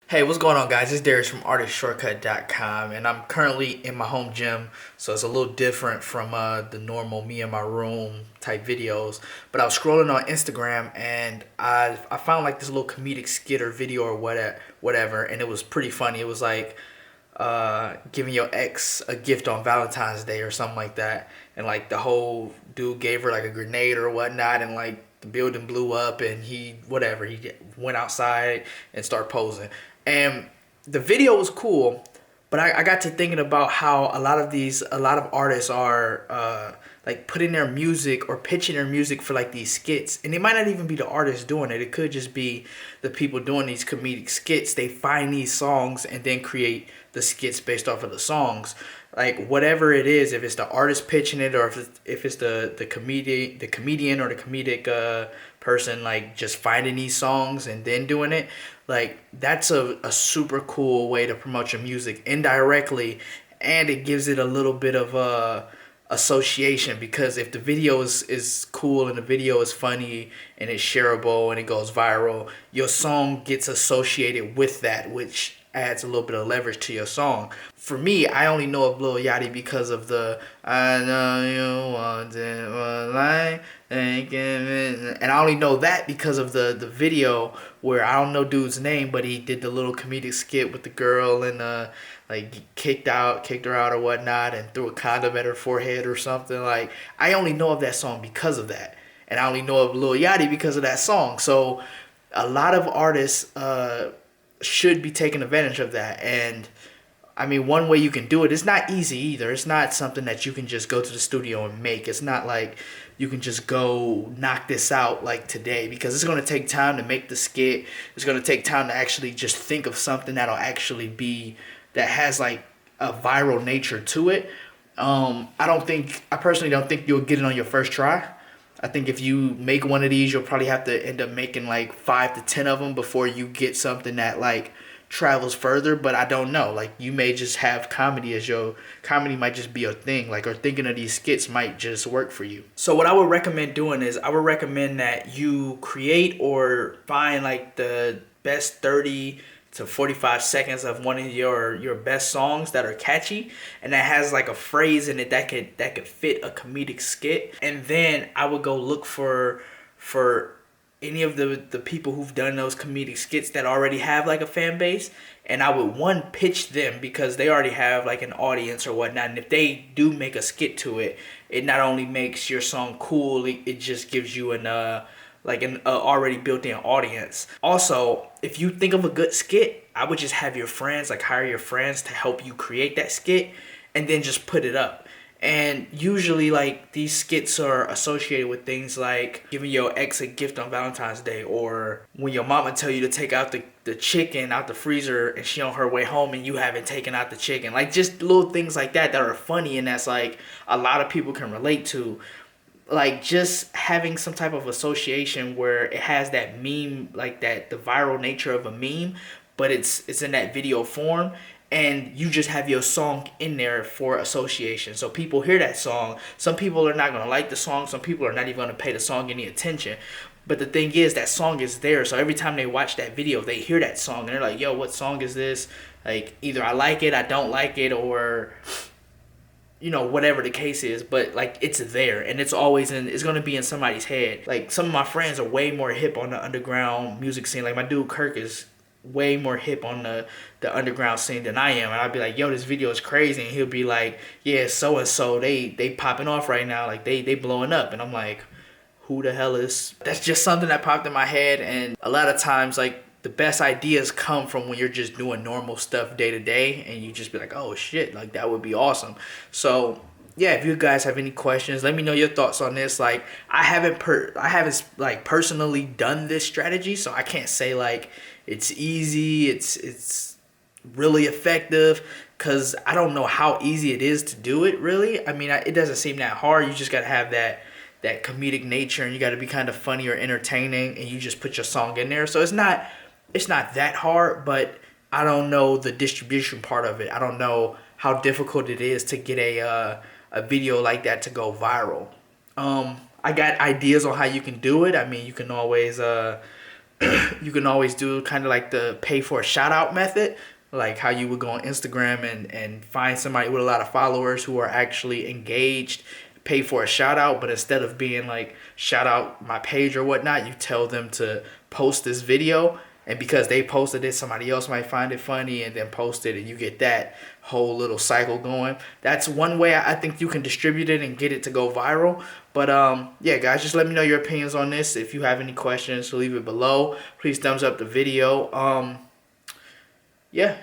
Hey, what's going on, guys? It's Darius from artistshortcut.com, and I'm currently in my home gym, so it's a little different from the normal me in my room type videos. But I was scrolling on Instagram, and I found like this little comedic skit or video or whatever, and it was pretty funny. It was like giving your ex a gift on Valentine's Day or something like that, and like the whole dude gave her like a grenade or whatnot, and like the building blew up, and he went outside and started posing. And the video was cool, but I got to thinking about how a lot of artists are like putting their music or pitching their music for like these skits, and it might not even be the artists doing it. It could just be the people doing these comedic skits. They find these songs and then create the skits based off of the songs. Like whatever it is, if it's the artist pitching it, or if it's the comedian or the comedic person like just finding these songs and then doing it, like that's a super cool way to promote your music indirectly, and it gives it a little bit of association, because if the video is cool and the video is funny and it's shareable and it goes viral, your song gets associated with that, which adds a little bit of leverage to your song. For me, I only know of Lil Yachty because of the "I know you want it, but I ain't giving," and I only know that because of the video where I don't know dude's name, but he did the little comedic skit with the girl, and like kicked her out or whatnot, and threw a condom at her forehead or something. Like I only know of that song because of that, and I only know of Lil Yachty because of that song. So a lot of artists should be taking advantage of that. And I mean, one way you can do it, it's not easy either. It's not something that you can just go to the studio and make. It's not like you can just go knock this out like today, because it's going to take time to make the skit. It's going to take time to actually just think of something that'll actually be, that has like a viral nature to it. I personally don't think you'll get it on your first try. I think if you make one of these, you'll probably have to end up making like 5 to 10 of them before you get something that like travels further. But I don't know. Like you may just have comedy as your comedy might just be your thing. Like, or thinking of these skits might just work for you. So what I would recommend doing is I would recommend that you create or find like the best 30 to 45 seconds of one of your best songs that are catchy and that has like a phrase in it that could fit a comedic skit. And then I would go look for any of the people who've done those comedic skits that already have like a fan base, and I would one pitch them because they already have like an audience or whatnot. And if they do make a skit to it, it not only makes your song cool, it just gives you an already built-in audience. Also, if you think of a good skit, I would just have your friends, like hire your friends to help you create that skit, and then just put it up. And usually, like, these skits are associated with things like giving your ex a gift on Valentine's Day, or when your mama tell you to take out the chicken out the freezer and she on her way home and you haven't taken out the chicken. Like, just little things like that that are funny and that's like a lot of people can relate to. Like just having some type of association where it has that meme, like that, the viral nature of a meme, but it's in that video form, and you just have your song in there for association. So people hear that song. Some people are not going to like the song. Some people are not even going to pay the song any attention. But the thing is, that song is there. So every time they watch that video, they hear that song and they're like, yo, what song is this? Like either I like it, I don't like it, or whatever the case is, but like it's there and it's gonna be in somebody's head. Like some of my friends are way more hip on the underground music scene. Like my dude Kirk is way more hip on the underground scene than I am, and I'd be like, yo, this video is crazy, and he'll be like, yeah, so and so they popping off right now, like they blowing up, and I'm like, who the hell is? That's just something that popped in my head. And a lot of times, like, the best ideas come from when you're just doing normal stuff day to day and you just be like, oh shit, like that would be awesome. So yeah, if you guys have any questions, let me know your thoughts on this. Like I haven't like personally done this strategy, so I can't say like it's easy, it's really effective, because I don't know how easy it is to do it really. I mean, it doesn't seem that hard. You just gotta have that comedic nature, and you got to be kind of funny or entertaining, and you just put your song in there. So it's not that hard, but I don't know the distribution part of it. I don't know how difficult it is to get a video like that to go viral. I got ideas on how you can do it. I mean, you can always You can always do kind of like the pay for a shout out method, like how you would go on Instagram and find somebody with a lot of followers who are actually engaged, pay for a shout out, but instead of being like shout out my page or whatnot, you tell them to post this video, and because they posted it, somebody else might find it funny and then post it, and you get that whole little cycle going. That's one way I think you can distribute it and get it to go viral. But yeah, guys, just let me know your opinions on this. If you have any questions, leave it below. Please thumbs up the video. Yeah.